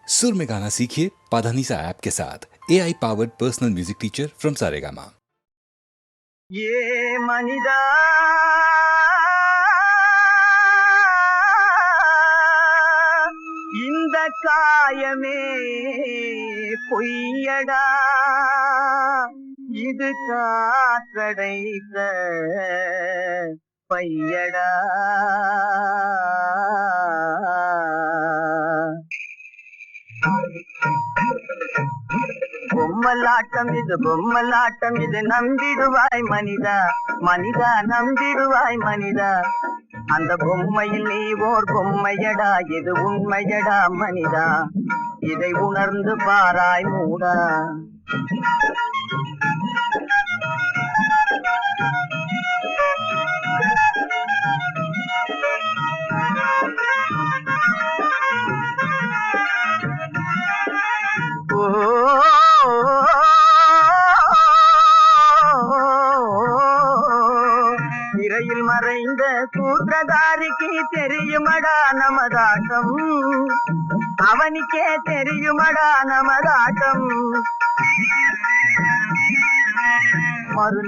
सुर में गाना सीखिए पाधानीसा ऐप के साथ। AI powered personal music teacher from Saregama. ये मनिदा இந்த காயமே பொய்யடா, இது காற்றடைத்த பையடா. பொம்மலாட்டம் இது பொம்மலாட்டம், இது நம்பிடுவாய் மனிதா, மனிதா நம்பிடுவாய் மனிதா. அந்த பொம்மையில் நீ ஓர் பொம்மையடா, இது உண்மையடா மனிதா, இதை உணர்ந்து பாராய் மூடா. திரையில் மறைந்த சூத்திரதாரிக்கு தெரியுமடா நமதாட்டம், அவனுக்கே தெரியுமடா நமதாட்டம். மறு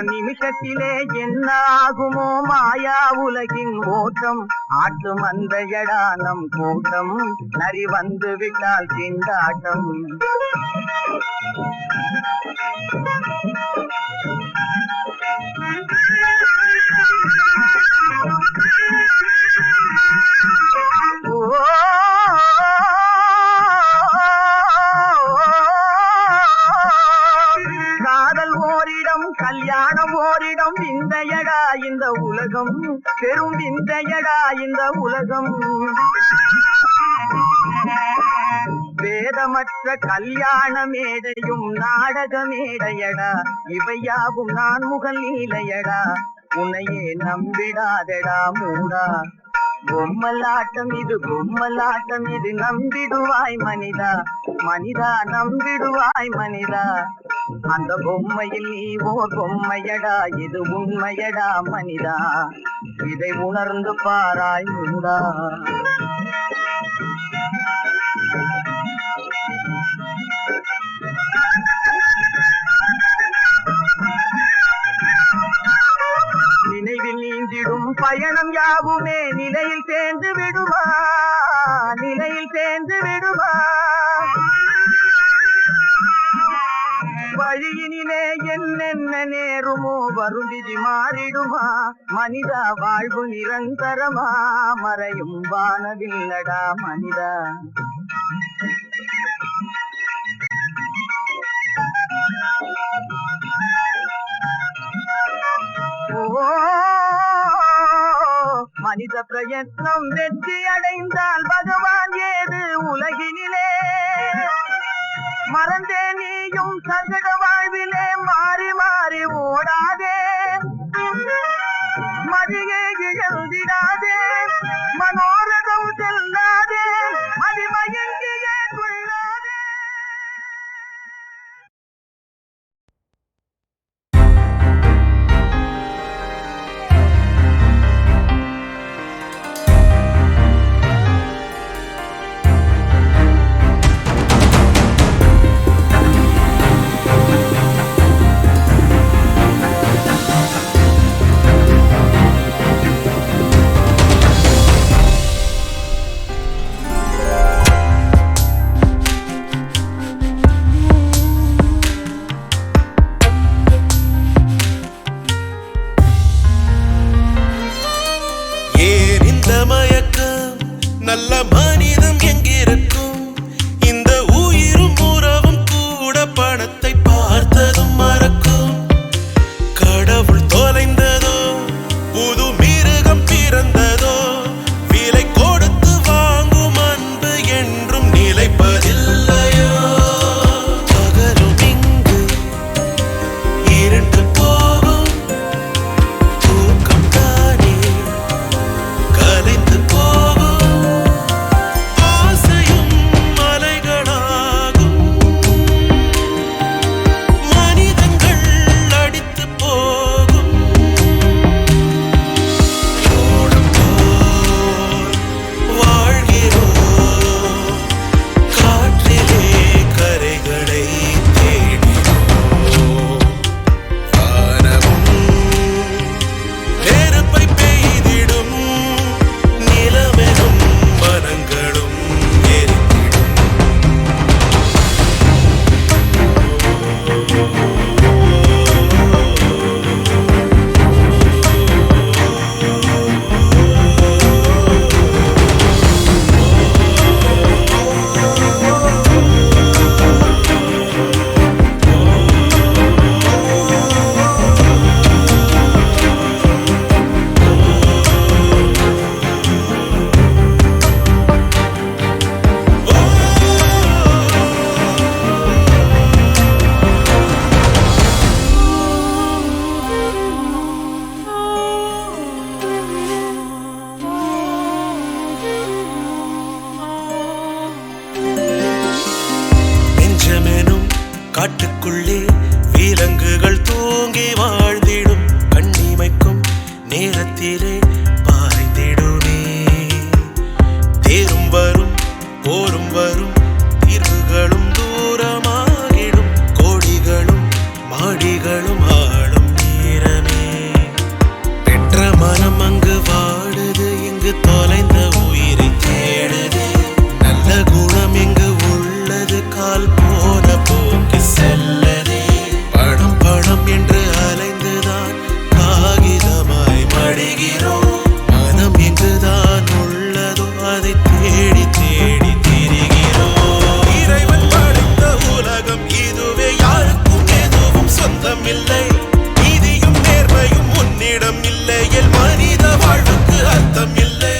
நிமிஷத்திலே என்ன ஆகுமோ மாயா உலகின் ஓட்டம். ஆட்டு மந்தையடா நம் கூட்டம், நரி வந்து விட்டால் திண்டாட்டம். காதல் ஓரிடம், கல்யாணம் ஓரிடம், விந்தையடா இந்த உலகம், பெரும் விந்தையடா இந்த உலகம். வேதமற்ற கல்யாண மேடையும் நாடக மேடையடா, இவையாவும் நான் முகல் நீலையடா, உன்னையே நம்பிடாதடா மூடா. பொம்மலாட்டம் இது பொம்மலாட்டம், இது நம்பிடுவாய் மனிதா, மனிதா நம்பிடுவாய் மனிதா. அந்த பொம்மையில் நீ ஓர் பொம்மையடா, இது உண்மையடா மனிதா, இதை உணர்ந்து பாராய் மூடா. நினைவில் நீந்திடும் பயணம் யாவுமே நிலையில் சேர்ந்து விடுமா, நிலையில் சேர்ந்து விடுமா. வழியினிலே என்னென்ன நேருமோ வரும் விதி மாறிடுமா. மனிதா வாழ்வு நிரந்தரமா, மறையும் வானவில்லடா மனிதா. மனித பிரயத்னம் வெற்றி அடைந்தால் பகவான் ஏது உலகினிலே. மறந்தே நீயும் சகட வாழ்விலே மாறி மாறி ஓடாதே, மதியே இழந்திடாதே, மனோரதம் செல்லாதே, மதிமயங்கியே கொள்ளாதே. காட்டுக்குள்ளே விலங்குகள் தூங்கி வாழ்ந்திடும் கண்ணிமைக்கும் நேரத்திலே பாய்ந்திடுமே. தேரும் வரும் போரும் வரும் தீர்வுகளும் தூரமாகிடும் கோடிகளும் மாடிகளும் ஆளும் நேரமே. பெற்ற மனம் அங்கு வாடுது, இங்கு தொலைந்த உயிரை தேடுது. நல்ல குணம் எங்கு உள்ளது, கால் போன போக்கு செல்லதே. பணம் பணம் என்று அலைந்துதான் காகிதமாய் மடிகிறோம். மனம் எங்குதான் உள்ளதோ அதை தேடி தேடி திரிகிறோம். இறைவன் படைத்த உலகம் இதுவே, யாருக்கும் எதுவும் சொந்தம் இல்லை. நீதியும் நேர்மையும் உன்னிடம் இல்லையேல் மனித வாழ்வுக்கு அர்த்தம் இல்லை.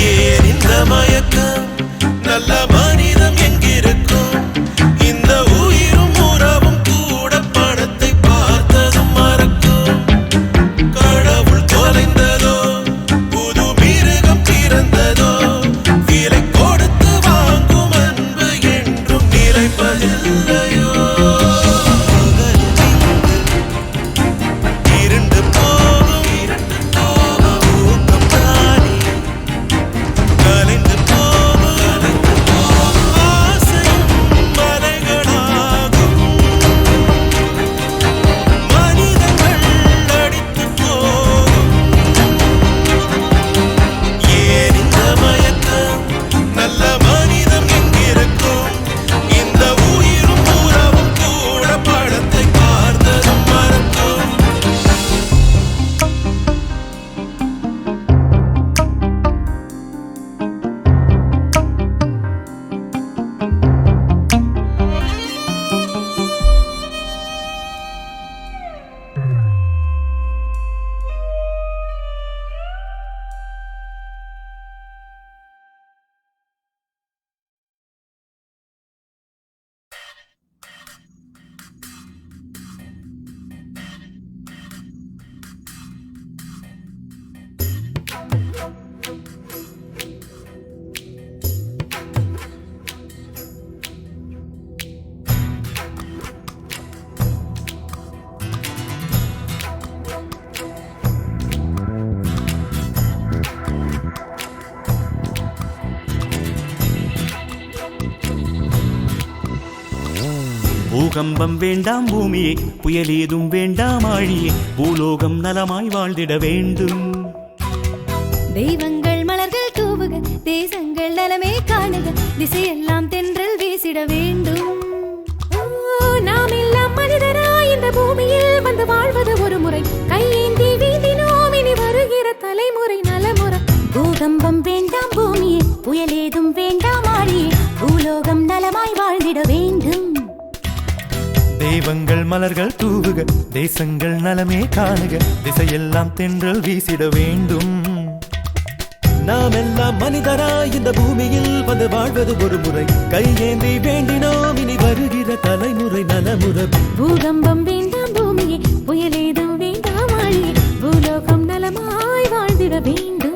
ஏன் இந்த மயக்கம்? நல்ல மனிதம் எங்கிருக்கும்? இந்த உயிரும் உறவும் கூட பணத்தை பார்த்ததும் மறக்கும். கடவுள் தொலைந்ததோ, புது மிருகம் பிறந்ததோ, விலை கொடுத்து வாங்கும் அன்பு என்றும் நிலைப்பதில்லையோ. இருண்டு போகும் ஊக்கம் தானே கலைந்து போகும் ஆசையும் மலைகளாகும். மனிதர்கள் அடித்து போகும். ஏன் இந்த மயக்கம்? நல்ல மனிதம் எங்கிருக்கும்? இந்த உயிரும் உறவும் கூட படத்தை பார்த்ததும் மறக்கும். பூகம்பம் வேண்டாம் பூமியே, புயல் ஏதும் வேண்டாம் ஆழியே, பூலோகம் நலமாய் வாழ்ந்திட வேண்டும். தெய்வங்கள் மலர்கள் தூவுக, தேசங்கள் நலமே காணுக, திசையெல்லாம் தென்றல் வீசிட வேண்டும். நாம் எல்லாம் மனிதராய் இந்த பூமியில் வந்து வாழ்வது ஒரு முறை. கையேந்தி வீந்தினோம் இனி வருகிற தலைமுறை நலமுறை. பூகம்பம் வேண்டாம் பூமியே, புயல் ஏதும் வேண்டாம் ஆழியே, பூலோகம் நலமாய் வாழ்ந்திட வேண்டும். தெய்வங்கள் மலர்கள் தூவுக, தேசங்கள் நலமே காணுக, திசையெல்லாம் தென்றல் வீசிட வேண்டும். நாம் எல்லாம் மனிதராய் இந்த பூமியில் வந்து வாழ்வது ஒரு முறை. கையேந்தி வேண்டினோம் இனி வருகிற தலைமுறை நலமுறை. பூகம்பம் வேண்டாம் பூமியே, புயல் ஏதும் வேண்டாம் ஆழியே, பூலோகம் நலமாய் வாழ்ந்திட வேண்டும்.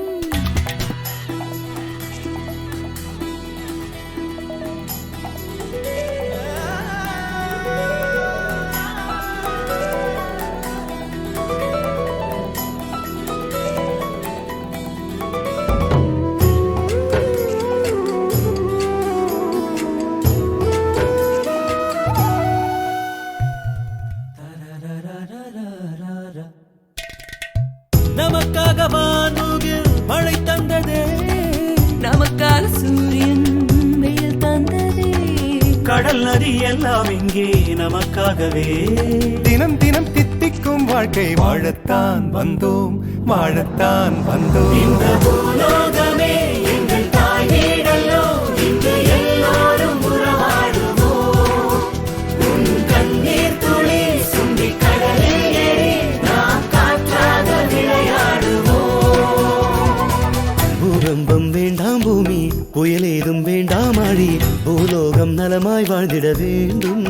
நமக்காக வானூகில் மழை தந்ததே, நமக்காக சூரியன் வெயில் தந்ததே, கடல் நதி எல்லாம் இங்கே நமக்காகவே. தினம் தினம் தித்திக்கும் வாழ்க்கை வாழத்தான் வந்தோம், வாழத்தான் வந்தோம். இந்த பூலோகமே எங்கள் தாய் வீடல்லோ, இங்கு எல்லோரும் உறவாடுவோம். உன் கண்ணீர் துளி சுண்டி கடலில் ஏறி நாம் காற்றாக விளையாடுவோம். பூகம்பம் வேண்டாம் பூமி, புயல் ஏதும் வேண்டாம் ஆழி, பூலோகம் நலமாய் வாழ்ந்திட வேண்டும்.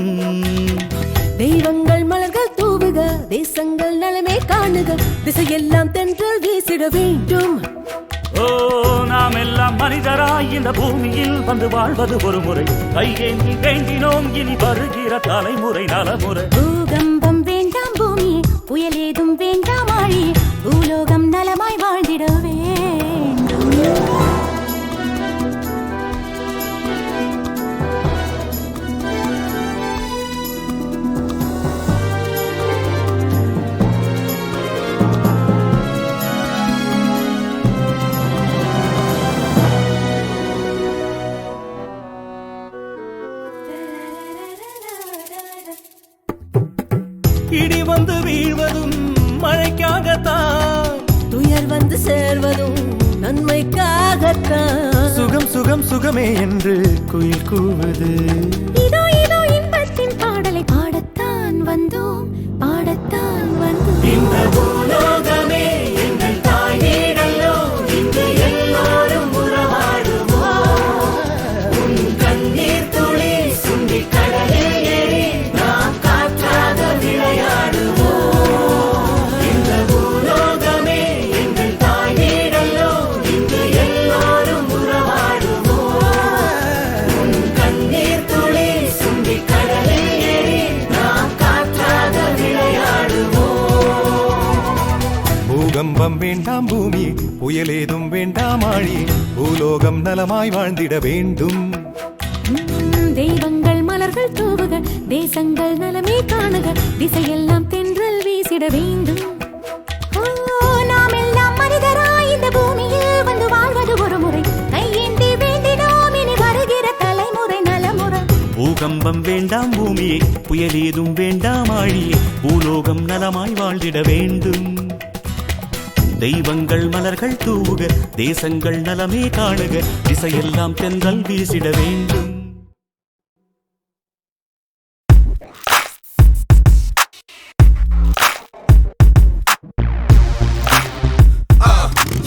தெய்வங்கள் மலர்கள் தூவுக, தேச தேசங்கள் நலமே காணுக திசையெல்லாம் தென்றல் வீசிட வேண்டும். ஓ நாம் எல்லாம் மனிதராய் இந்த பூமியில் வந்து வாழ்வது ஒரு முறை. கையேந்தி வேண்டினோம் இனி வருகிற தலைமுறை நலமுறை. பூகம்பம் வேண்டாம் பூமியே, புயல் ஏதும் வேண்டாம் ஆழியே, பூலோகம் நலமாய் வாழ்ந்திட வேண்டும். இடி வந்து வீழ்வதும் மழைக்காகத்தான், துயர் வந்து சேர்வதும் நன்மைக்காகத்தான். சுகம் சுகம் சுகமே என்று குயில் கூவது. இதோ இதோ இன்பத்தின் பாடலை பாடத்தான் வந்தோம், பாடத்தான் வந்தோம். இந்த பூலோகமே எங்கள் தாய் வீடல்லோ, இங்கு எல்லோரும் உறவாடுவோம். உன் கண்ணீர் துளி சுண்டி கடலில் ஏறி நாம் காற்றாக விளையாடுவோம். இந்த பூலோகமே எங்கள் தாய் வீடல்லோ, இங்கு எல்லோரும் உறவாடுவோம். உன் கண்ணீர் துளி சுண்டி கடலில் ஏறி நாம் காற்றாக விளையாடுவோம். பூகம்பம் வேண்டாம் பூமி, புயலேதும் வேண்டாம் ஆழி, பூலோகம் நலமாய் வாழ்ந்திட வேண்டும். தெய்வங்கள் மலர்கள் தூவுக தேசங்கள் நலமே காணுக திசையெல்லாம் தென்றல் வீசிட வேண்டும். ஓ நாம் எல்லாம் மனிதராய் இந்த பூமியில் வந்து வாழ்வது ஒரு முறை. கையேந்தி வேண்டினோம் இனி வருகிற தலைமுறை நலமுறை. பூகம்பம் வேண்டாம் பூமியே, புயலேதும் வேண்டாம் ஆழியே, பூலோகம் நலமாய் வாழ்ந்திட வேண்டும். தெய்வங்கள் மலர்கள் தூவுக தேசங்கள் நலமே காணுக திசையெல்லாம் தென்றல் வீசிட வேண்டும்.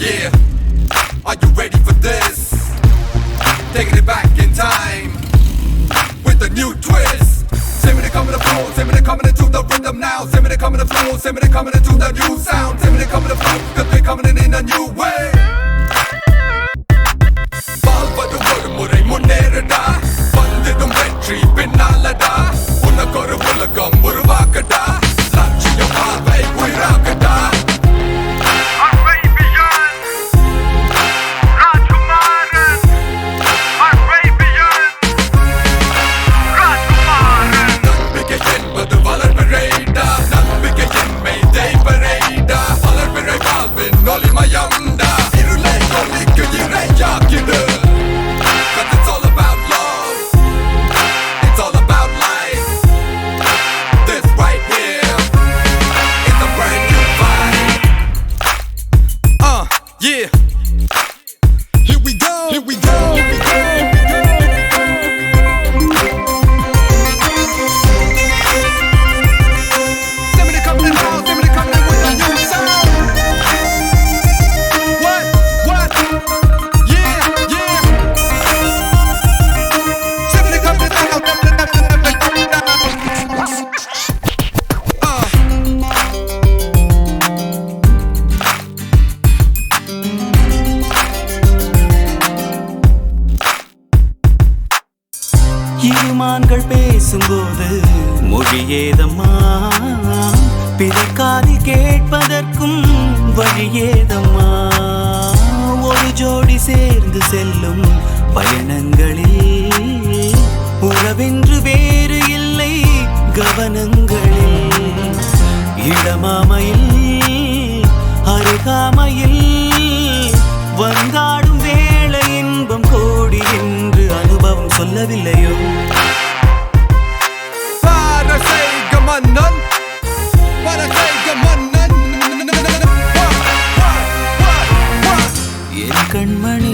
Yeah, are you ready for this? Taking it back in time with a new twist. Send me the coming to flow, send me the coming into the rhythm now. Send me the coming to flow, send me the coming into the new sound. Send me the coming to flow, cause we're coming in a new way. வாழ்வது ஒரு முறை முன்னேறடா, வந்திடும் வெற்றி பின்னாலடா. உனக்கு ஒரு உலகம் உருவாக்கடா, லட்சியம் பார்வை உயிராக்கடா. Yeah, here we go, here we go, here we go. Send me the coming in now, send me the coming in with a new sound. What? Yeah, yeah. Send me the coming in now. இருமான்கள் பேசும்போது மொழியேதம்மா, பிறக்காதில் கேட்பதற்கும் வழியேதம்மா. ஒரு ஜோடி சேர்ந்து செல்லும் பயணங்களில் உறவென்று வேறு இல்லை கவனங்களில். இடமாமையில் அருகாமையில் வந்தாடும் வேளை இன்பம் கோடி என்று அனுபவம் சொல்லவில்லையோ. என் கண்மணி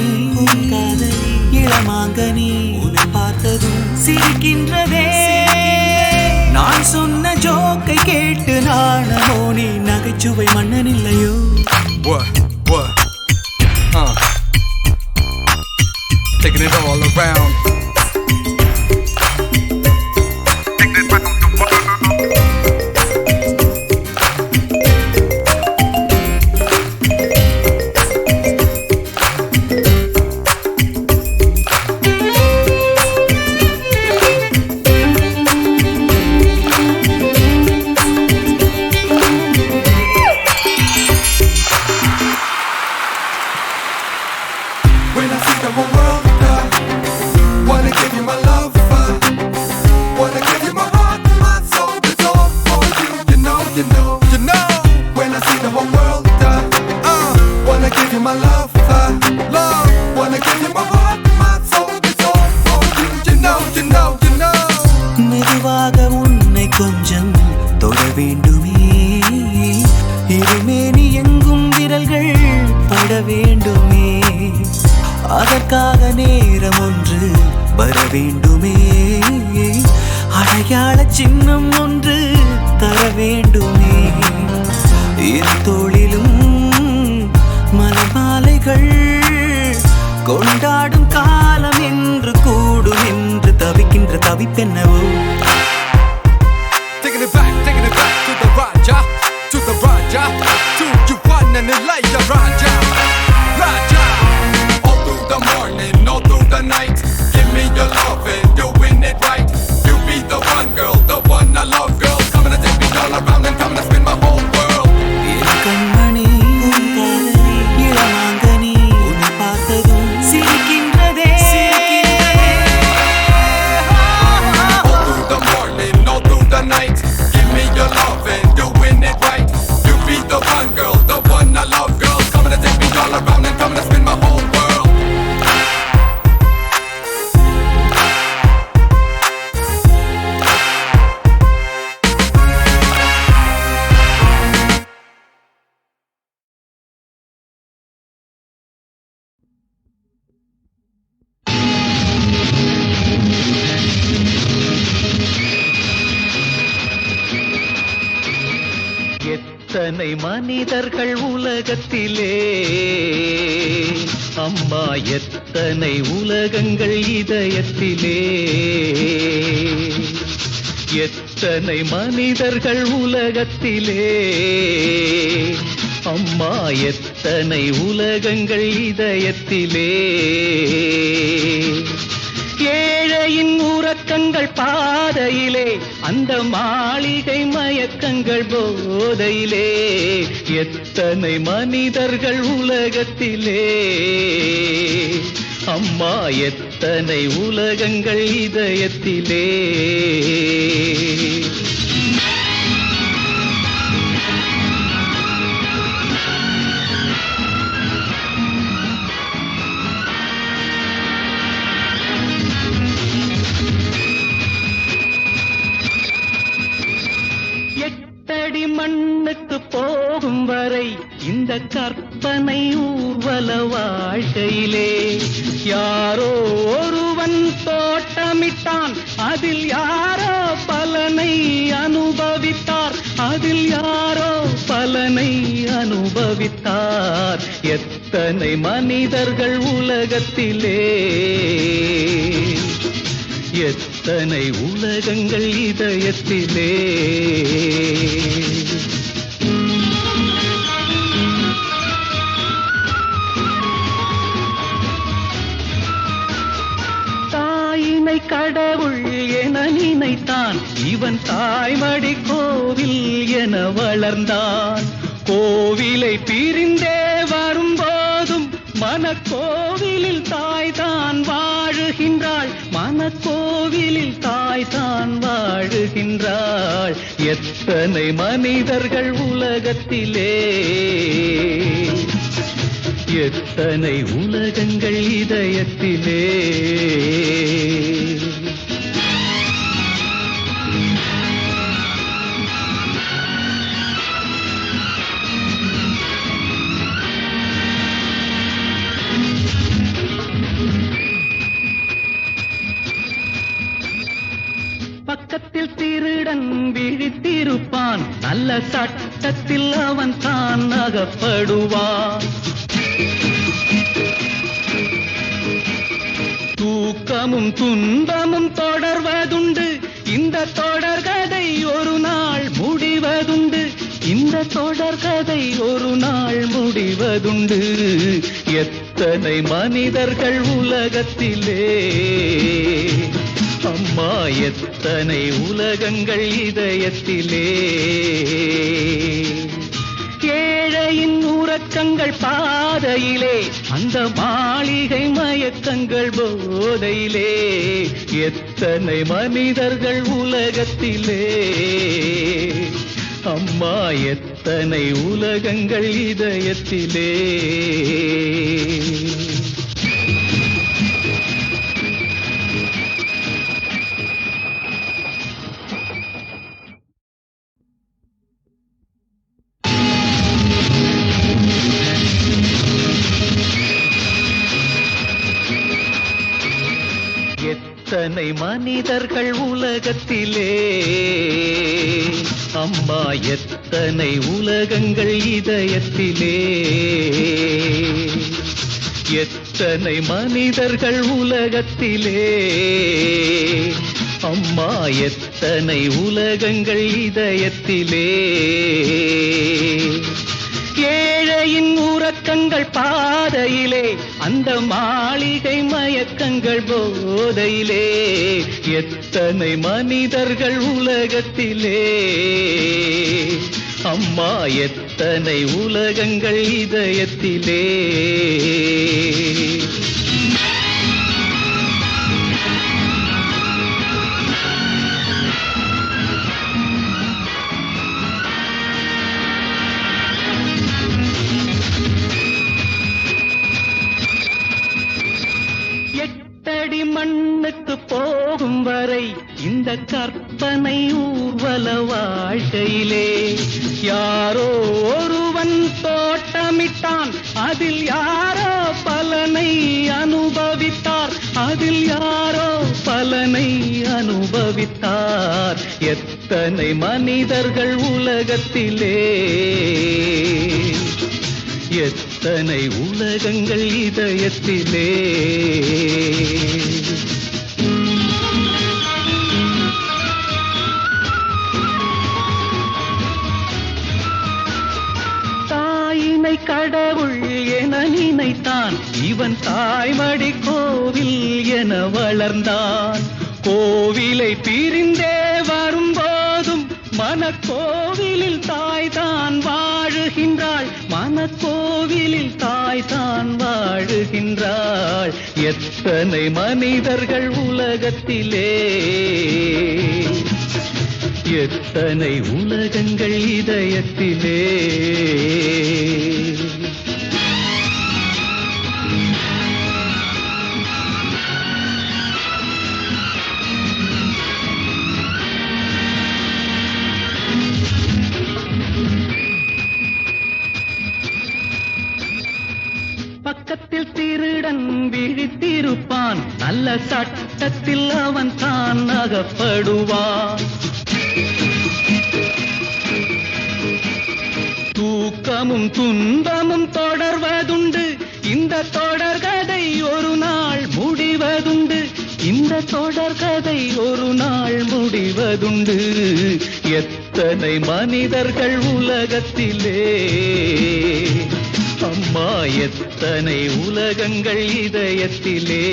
காதலி இளமாங்கனி உன்னை பார்த்ததும் சிரிக்கின்றதே. நான் சொன்ன ஜோக்கை கேட்டு நாணமோ நீ நகைச்சுவை மன்னன் இல்லையோ. Taking it all around. மெதுவாக உன்னை கொஞ்சம் தொட வேண்டுமே, இருமேனி எங்கும் விரல்கள் பட வேண்டுமே, அதற்காக நேரம் ஒன்று வர வேண்டுமே, அடையாள சின்னம் ஒன்று தர வேண்டுமே, என் தோளிலும் மலமாலைகள் கொண்டாடும் காலம் என்று கூடும் என்று தவிக்கின்ற தவிப்பென்னவோ. Taking it back to the Raja, to you one and Elijah Raja. All through the morning, all through the night, give me your love and doing it right. You be the one girl, the one I love girl, coming to take me all around and coming to spin my whole world. கண்மணி இளமாங்கனி உன்னை பார்த்ததும் சிரிக்கின்றதே. All through the morning, all through the night, give me your love and doing it right. You be the one girl, the one I love girl, coming to take me all around and coming to spin my whole world. எத்தனை மனிதர்கள் உலகத்திலே, அம்மா எத்தனை உலகங்கள் இதயத்திலே, எத்தனை மனிதர்கள் உலகத்திலே, அம்மா எத்தனை உலகங்கள் இதயத்திலே, ஏழையின் உறக்கங்கள் பாதையிலே, அந்த மாளிகை மயக்கங்கள் போதையிலே, எத்தனை மனிதர்கள் உலகத்திலே, அம்மா எத்தனை உலகங்கள் இதயத்திலே. எட்டடி மண்ணுக்கு போகும் வரை இந்த கற்பனை ஊர்வல வாழ்க்கையிலே, யாரோ ஒருவன் தோட்டமிட்டான், அதில் யாரோ பலனை அனுபவித்தார், அதில் யாரோ பலனை அனுபவித்தார். எத்தனை மனிதர்கள் உலகத்திலே, எத்தனை உலகங்கள் இதயத்திலே. தாயினை கடவுள் என நினைத்தான், இவன் தாய்மடி கோவில் என வளர்ந்தான். கோவிலை பிரிந்தே வரும்போதும் மனக்கோவிலில் தாய் தான் வாழுகின்றாள், மனக்கோவிலில் தாய் தான் வாழுகின்றாள். எத்தனை மனிதர்கள் உலகத்திலே, எத்தனை உலகங்கள் இதயத்திலே. பக்கத்தில் திருடன் விழித்திருப்பான், நல்ல சட்டத்தில் அவன் தான் அகப்படுவான். தூக்கமும் துன்பமும் தொடர்வதுண்டு, இந்த தொடர்கதை ஒரு நாள் முடிவதுண்டு, இந்த தொடர்கதை ஒரு நாள் முடிவதுண்டு. எத்தனை மனிதர்கள் உலகத்திலே, அம்மா எத்தனை உலகங்கள் இதயத்திலே. ஏழையின் உறக்கங்கள் பாதையிலே, அந்த மாளிகை மயக்கங்கள் போதையிலே, எத்தனை மனிதர்கள் உலகத்திலே, அம்மா எத்தனை உலகங்கள் இதயத்திலே. மனிதர்கள் உலகத்திலே அம்மா எத்தனை உலகங்கள் இதயத்திலே எத்தனை மனிதர்கள் உலகத்திலே அம்மா எத்தனை உலகங்கள் இதயத்திலே ஏழையின் உறக்கங்கள் பாதையிலே அந்த மாளிகை மயக்கங்கள் போதையிலே எத்தனை மனிதர்கள் உலகத்திலே அம்மா எத்தனை உலகங்கள் இதயத்திலே எட்டடி மண்ணுக்கு போகும் வரை இந்த கற்பனை ஊர்வல வாழ்க்கையிலே யாரோ ஒருவன் தோட்டமிட்டான் அதில் யாரோ பலனை அனுபவித்தார் அதில் யாரோ பலனை அனுபவித்தார் எத்தனை மனிதர்கள் உலகத்திலே எத்தனை உலகங்கள் இதயத்திலே தாயினை கடவுள் என நினைத்தான் இவன் தாய்மடி கோவில் என வளர்ந்தான் கோவிலை பிரிந்தே வரும்போதும் மனக்கோவிலில் தாய்தான் வாழுகின்றாள் மனக்கோவிலில் தாய்தான் வாழுகின்றாள் எத்தனை மனிதர்கள் உலகத்திலே எத்தனை உலகங்கள் இதயத்திலே பக்கத்தில் திருடன் விழித்திருப்பான் நல்ல சட்டத்தில் அவன் தான் அகப்படுவான் தூக்கமும் துன்பமும் தொடர்வதுண்டு இந்த தொடர்கதை ஒரு நாள் முடிவதுண்டு இந்த தொடர்கதை ஒரு நாள் முடிவதுண்டு எத்தனை மனிதர்கள் உலகத்திலே அம்மா எத்தனை உலகங்கள் இதயத்திலே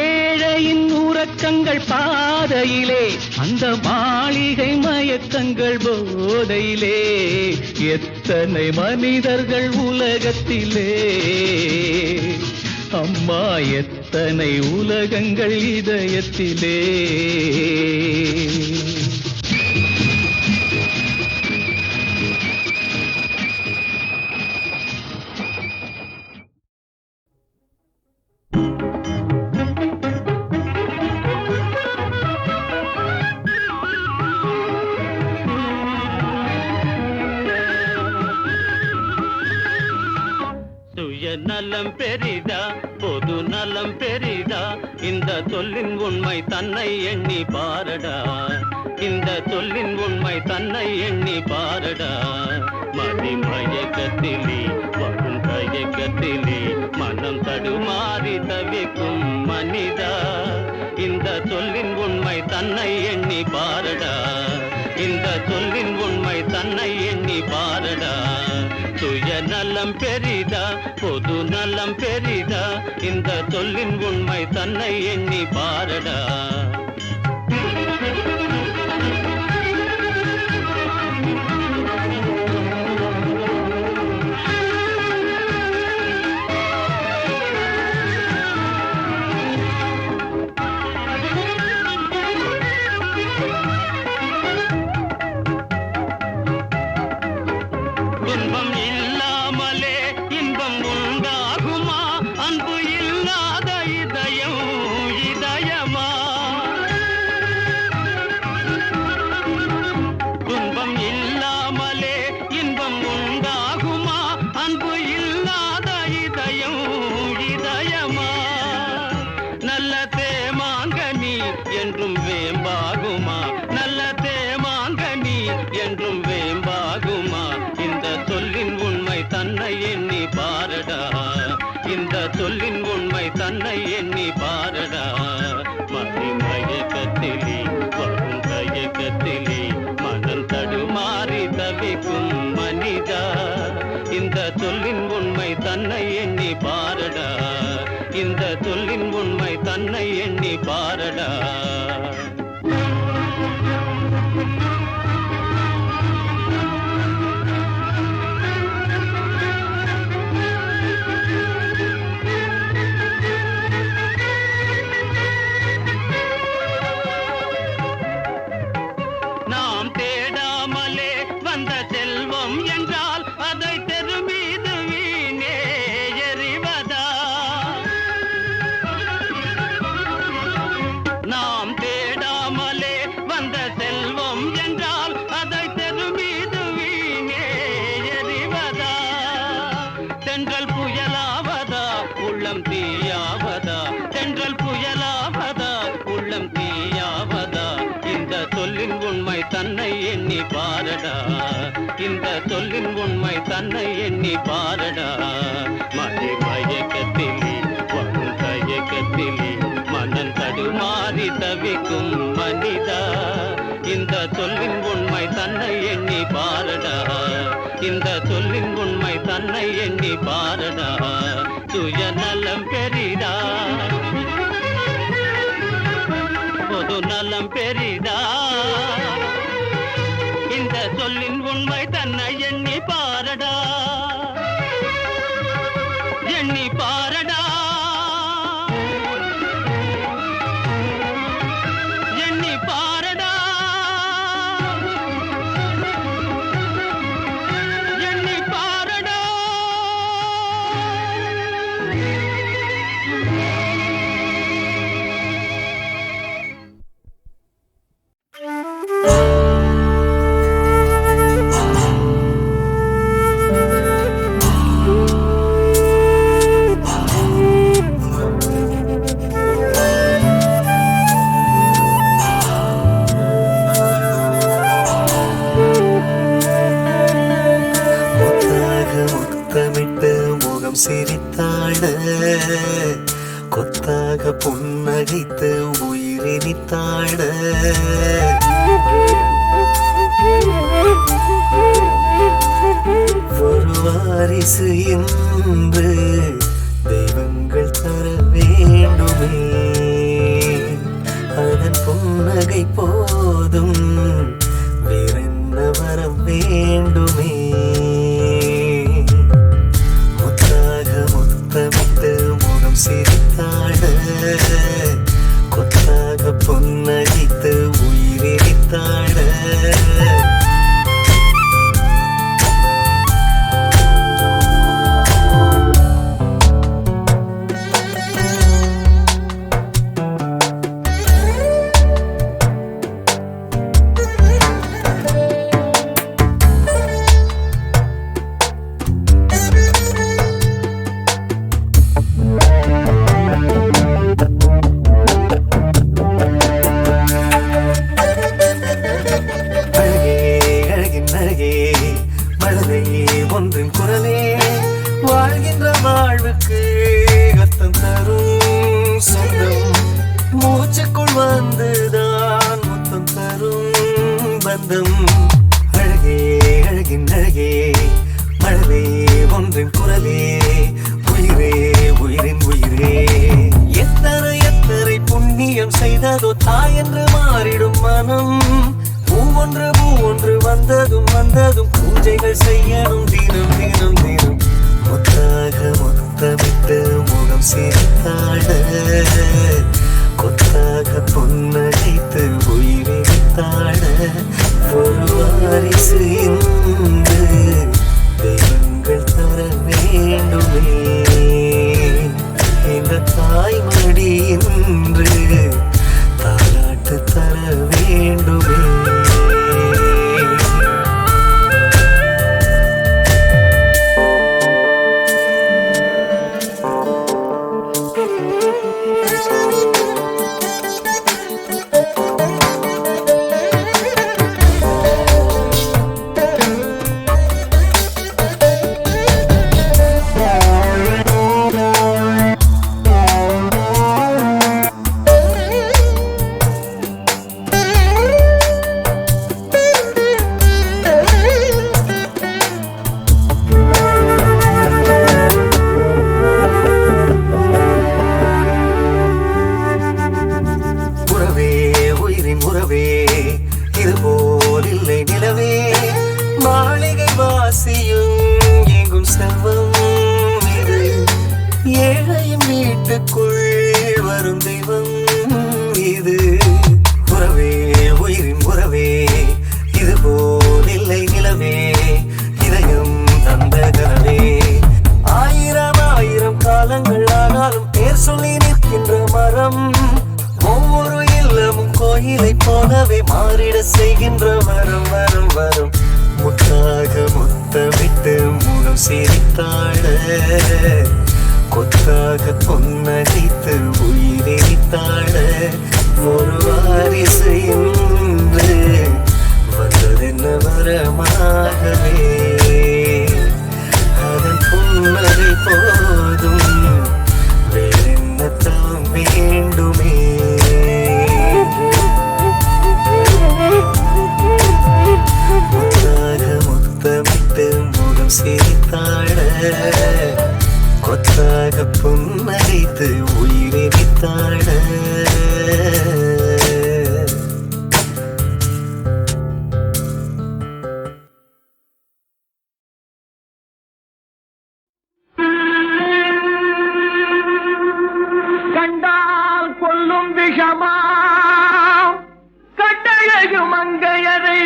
ஏழையின் உறக்கங்கள் பாதையிலே அந்த மாளிகை மயக்கங்கள் போதையிலே எத்தனை மனிதர்கள் உலகத்திலே அம்மா எத்தனை உலகங்கள் இதயத்திலே நலம் பெரிதா பொது நலம் பெரிதா இந்த சொல்லின் உண்மை தன்னை எண்ணி பாரடா இந்த சொல்லின் உண்மை தன்னை எண்ணி பாரடா மதி மயக்கத்திலே வரும் தயக்கத்திலே மனம் தடுமாறி தவிக்கும் மனிதா இந்த சொல்லின் உண்மை தன்னை எண்ணி பாரடா இந்த சொல்லின் உண்மை தன்னை எண்ணி பாரடா சுயநலம் பெரிதா பொது நலம் பெரிதா இந்த சொல்லின் உண்மை தன்னை எண்ணி பாரடா வேம்பாகுமா நல்ல தேமாங்கனி என்றும் வேம்பாகுமா இந்த சொல்லின் உண்மை தன்னை எண்ணி பாரடா இந்த சொல்லின் உண்மை தன்னை எண்ணி பாரடா மயக்கத்திலே வரும் தயக்கத்திலே மனம் தடுமாறி தவிக்கும் மனிதா இந்த சொல்லின் உண்மை தன்னை எண்ணி பாரடா இந்த சொல்லின் உண்மை தன்னை எண்ணி பாரடா நாம் தேடாமலே வந்த செல்வம் என்றால் அதை தெரு மீது வீணே எறிவதா நாம் தேடாமலே வந்த செல்வம் என்றால் அதை தெரு மீது வீணே எறிவதா தென்றல் புயலாவதா உள்ளம் தீயாவதா தென்றல் புயலாவதா உள்ளம் தீயாவதா இந்த சொல்லின் உண்மை தன்னை எண்ணி பாரடா இந்த சொல்லின் உண்மை தன்னை எண்ணி பாரடா மயக்கத்திலே வரும் தயக்கத்திலே மனம் தடுமாறி தவிக்கும் மனிதா இந்த சொல்லின் உண்மை தன்னை எண்ணி பாரடா இந்த சொல்லின் உண்மை தன்னை எண்ணி பாரடா சுயநலம் பெரிதா பொது நலம் பெரிதா இந்த சொல்லின் உண்மை தன்னை எண்ணி பாரடா எண்ணி பாரடா எண்ணி பாரடா எண்ணி பாரடா முத்தமிட்டு முகம் சிரித்தாட கொத்தாக புன்னகைத்து உயிரினித்தாட ஒரு வாரிசு என்று தெய்வங்கள் தர வேண்டுமே அதன் புன்னகை போதும் வேறென்ன வர வேண்டுமே முத்தமிட்டு முகம் சிரித்தாட கொத்தாக புன்னகைத்து உயிரித்தாட ஒன்றின் குரலே வாழ்கின்ற வாழ்வுக்கு அர்த்தம் தரும் சொந்தம் மூச்சுக்குள் வந்துதான் முத்தம் தரும் பந்தம் அழகே அழகின் அழகே மழலை ஒன்றின் குரலே உயிரே உயிரின் உயிரே எத்தனை எத்தனை புண்ணியம் செய்ததோ தாய் என்று மாறிடும் மனம் பூவொன்று வந்ததும் பூஜைகள் செய்யணும் தினம் தினம் தினம் முத்தமிட்டு முகம் சிரித்தாட கொத்தாக புன்னகைத்து உயிரித்தாட ஒரு வாரிசு என்று தெய்வங்கள் தர வேண்டுமே இந்த தாய்மடி என்று தாலாட்டு தர வேண்டுமே உயிரின் உறவே இதுபோல் இல்லை நிலவே மாளிகை வாசியும் எங்கும் செல்வம் இது ஏழையும் வீட்டுக்குள் வரும் தெய்வம் இது உறவே உயிரின் உறவே இதுபோல் இல்லை நிலவே இதயம் தந்த கனவே ஆயிரம் ஆயிரம் காலங்கள் ஆனாலும் பேர் சொல்லி நிற்கின்ற மரம் ஒவ்வொரு இல்லமும் கோயிலை போலவே மாறிட செய்கின்ற வரம் வரம் வரம் முத்தாக முத்தமிட்டு முகம் சிரித்தாட கொத்தாக பொன்னடித்து உயிரித்தாட ஒரு வாரிசு என்று வந்ததென்ன வரமாகவே அதன் புன்னகை போதும் வேறென்னத்தான் வேண்டுமே முத்தாக முத்தமிட்டு முகம் சிரித்தாட கொத்தாக புன்னகைத்து உயிரித்தாட கண்டால் கொல்லும் விஷமா கட்டழகு மங்கையரை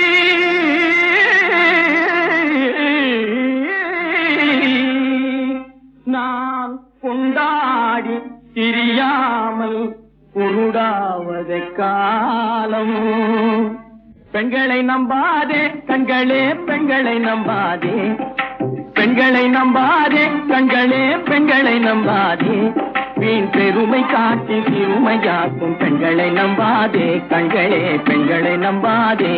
நான் கொண்டாடி திரியாமல் உருடாவதை காலம் பெண்களை நம்பாதே கண்களே பெண்களை நம்பாதே பெண்களை நம்பாதே கண்களே பெண்களை நம்பாதே வீண் பெருமை காட்டி சிறுமையாக்கும் பெண்களை நம்பாதே கண்களே பெண்களை நம்பாதே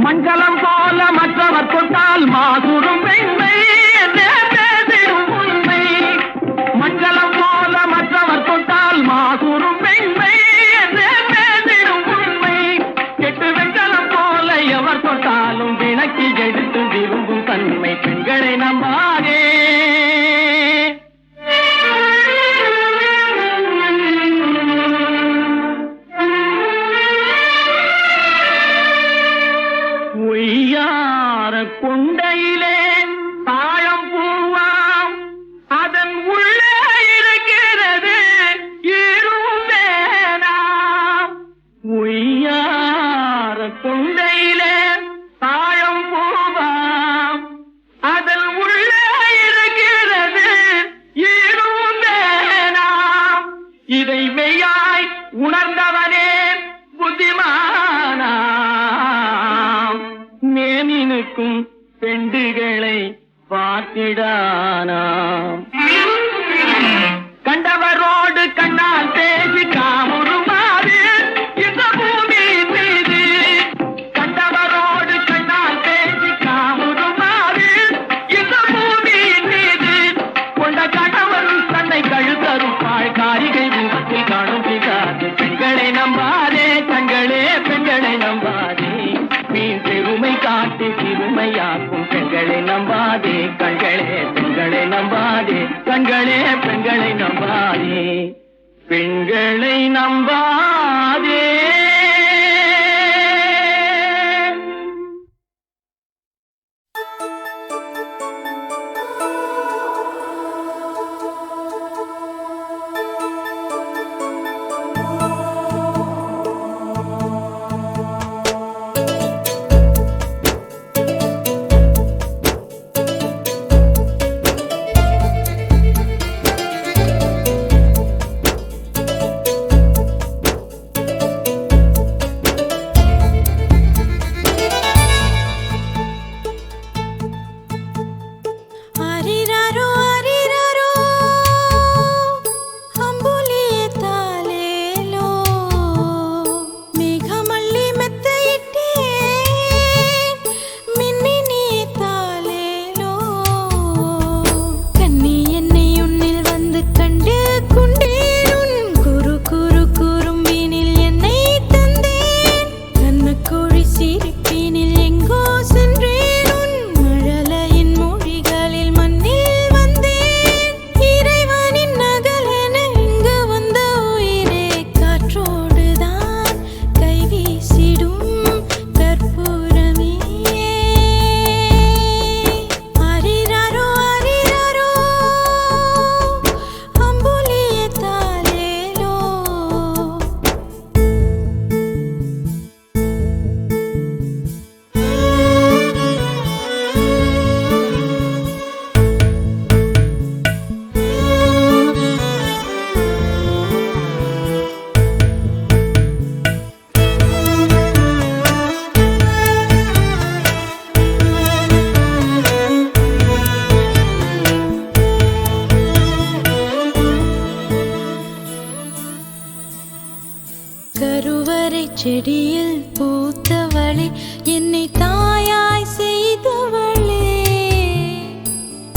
மஞ்சளம் போல மற்றவர் தொட்டால் மாசுரும் பெண்மை பேசிடும் உண்மை மஞ்சளம் போல மற்றவர் தொட்டால் மாசுரும் பெண்மை பேசிடும் உண்மை கெட்டு வெஞ்சலம் போல எவர் தொட்டாலும் விளக்கி எடுத்து விரும்பும் தன்மை பெண்களை நம்பாதே கொண்டையிலே தாழம் பூவாம் அதன் உள்ளே இருக்கிறது இருந்தேனாம் உய்யார கொண்டையிலே தாழம் பூவாம் அதன் உள்ளே இருக்கிறது இருந்தேனாம் இதை மெய்யாய் உணர்ந்தவனே புத்திமானாம் மேனினுக்கும் பெண்டுகளை பார்த்திடானாம் கண்டவரோடு கண்ணால் பேசி காமுறுமாறு இந்த பூமியின் மீது கண்டவரோடு கண்ணால் பேசி காமுறுமாறு இந்த பூமியின் மீது கொண்ட கணவரும் தன்னை கழுத்தறுப்பாள் காரிகை ரூபத்தில் காணும் பிசாது பெண்களை நம்பாதே கண்களே பெண்களை நம்பாதே மீன் பெருமை காட்டி சிறுமையாக்கும் பெண்களை நம்பாதே கண்களே பெண்களை நம்பாதே கண்களே பெண்களை நம்பாதே பெண்களை நம்பாதே செடியில் பூத்தவளே என்னை தாயாய் செய்தவளே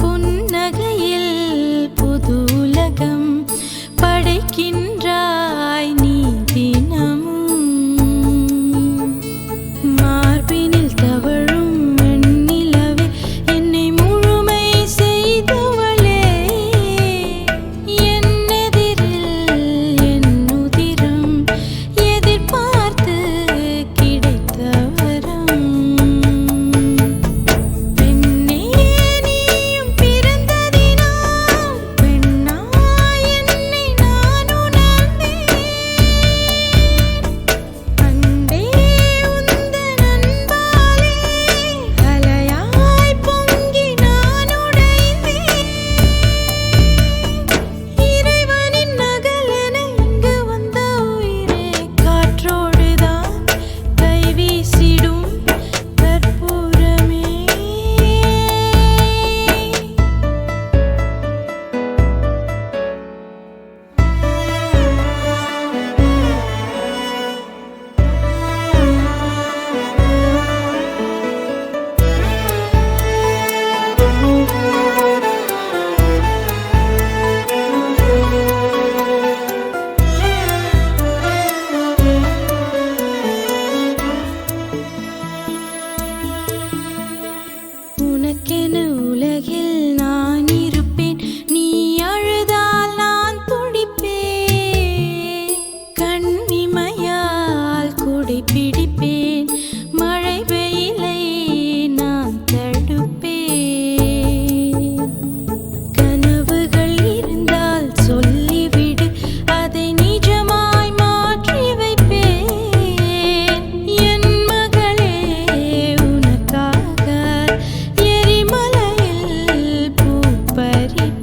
புன்னகையில் புது உலகம் படைக்கின்றாய் நீ தினமும் மார்பினில் தவழும் வெண்ணிலவே என்னை முழுமை செய்தவளே என்னெதிரில் என் உதிரம் எதிர்பார்த்து கிடைத்த வரம் பெண்ணே நீயும் பிறந்ததினால் பெண்ணாய் என்னை நான் உணர்ந்தேன் அன்பே உந்தன் அன்பாலே அலையாய் பொங்கி நான் உடைந்தேன் இறைவனின் நகலென இங்கு வந்த உயிரே காற்றோடுதான் கைவீசிடும் கற்பூரமே உனக்கென உலகில் நான் இருப்பேன் நீ அழுதால் நான் துடிப்பேன் கண்ணிமையால் குடை பிடிப்பேன் மழை வெயிலை நான் தடுப்பேன் கனவுகள் இருந்தால் சொல்லிவிடு அதை நிஜமாய் மாற்றி வைப்பேன் என் மகளே உனக்காக எரிமலையில் பூ பறிப்பேன்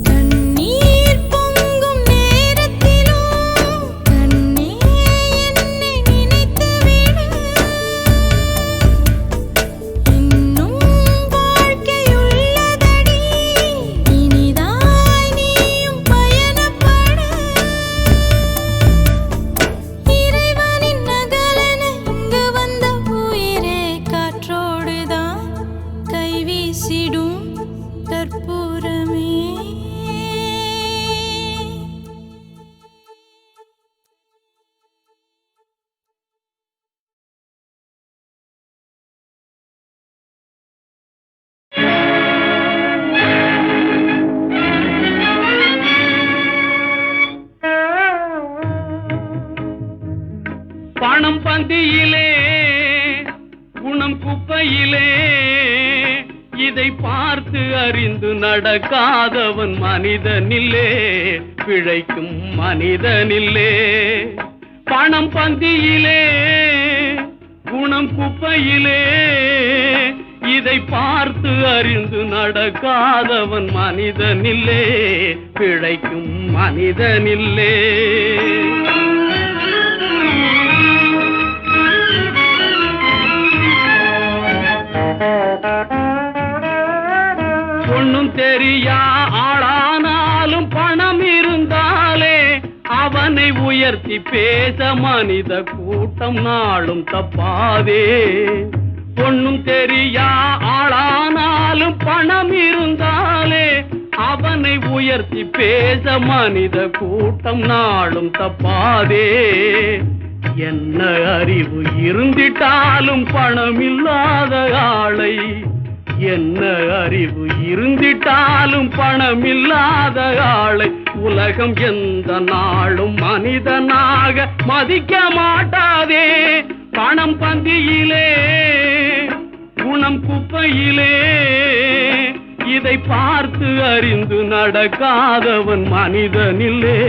கண்ணீர் பொங்கும் நேரத்திலும் கண்ணே என்னை நினைத்துவிடு இன்னும் வாழ்க்கையுள்ளதடி இனிதாய் நீயும் பயணப்படு இறைவனின் நகலென இங்கு வந்த உயிரே காற்றோடுதான் கைவீசிடும் கற்பூரமே பணம் பந்தியிலே குணம் குப்பையிலே இதை பார்த்து அறிந்து நடக்காதவன் மனிதனில்லே பிழைக்கும் மனிதனில்லே பணம் பந்தியிலே குணம் குப்பையிலே இதை பார்த்து அறிந்து நடக்காதவன் மனிதனில்லே பிழைக்கும் மனிதனில்லே ஒண்ணும் தெரியா ஆளானாலும் பணம் இருந்தாலே அவனை உயர்த்தி பேச மனித கூட்டம் நாளும் தப்பாதே ஒண்ணும் தெரியா ஆளானாலும் பணம் இருந்தாலே அவனை உயர்த்தி பேச மனித கூட்டம் நாளும் தப்பாதே என்ன அறிவு இருந்திட்டாலும் பணம் இல்லாத ஆளை என்ன அறிவு இருந்திட்டாலும் பணம் இல்லாத ஆளை உலகம் எந்த நாளும் மனிதனாக மதிக்க மாட்டாதே பணம் பந்தியிலே குணம் குப்பையிலே இதை பார்த்து அறிந்து நடக்காதவன் மனிதனில்லே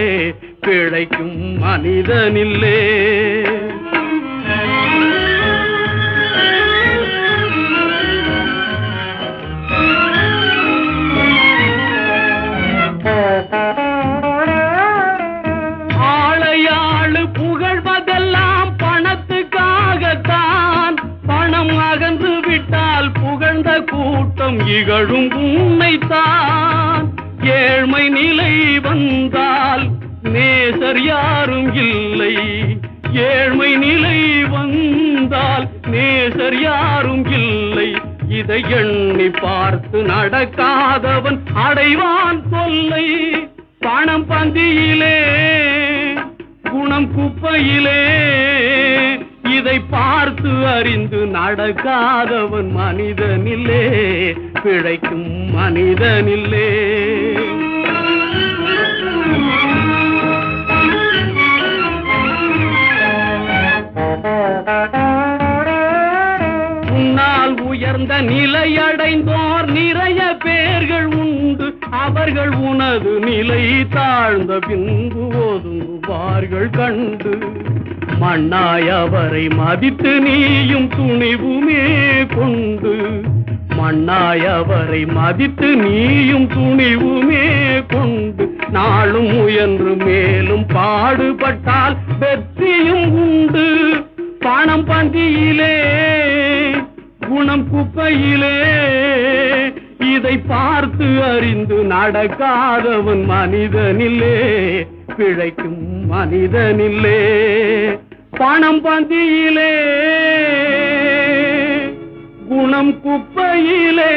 பிழைக்கும் மனிதனில்லே ஆளையாளு புகழ்வதெல்லாம் பணத்துக்காகத்தான் பணம் அகன்று விட்டால் புகழ்ந்த கூட்டம் இகழும் உண்மைத்தான் ஏழ்மை நிலை வந்தால் நேசர் யாரும் இல்லை. ஏழ்மை நிலை வந்தால் நேசர் யாரும் இல்லை. இதை எண்ணி பார்த்து நடக்காதவன் அடைவான் தொல்லை. பணம் பந்தியிலே குணம் குப்பையிலே, இதை பார்த்து அறிந்து நடக்காதவன் மனிதனில்லே, பிழைக்கும் மனிதனில்லே. உன்னால் உயர்ந்த நிலையடைந்தோர் நிறைய பேர்கள் உண்டு. அவர்கள் உனது நிலை தாழ்ந்த பின்பு ஒதுங்குவார்கள் கண்டு. மண்ணாய் அவரை மதித்து நீயும் துணிவுமே கொண்டு. மண்ணாய் அவரை மதித்து நீயும் துணிவுமே கொண்டு. நாளும் முயன்று மேலும் பாடுபட்டால் வெற்றியும் உண்டு. பணம் பந்தியிலே குணம் குப்பையிலே, இதை பார்த்து அறிந்து நடக்காதவன் மனிதனில்லே, பிழைக்கும் மனிதனில்லே. பணம் பந்தியிலே குணம் குப்பையிலே.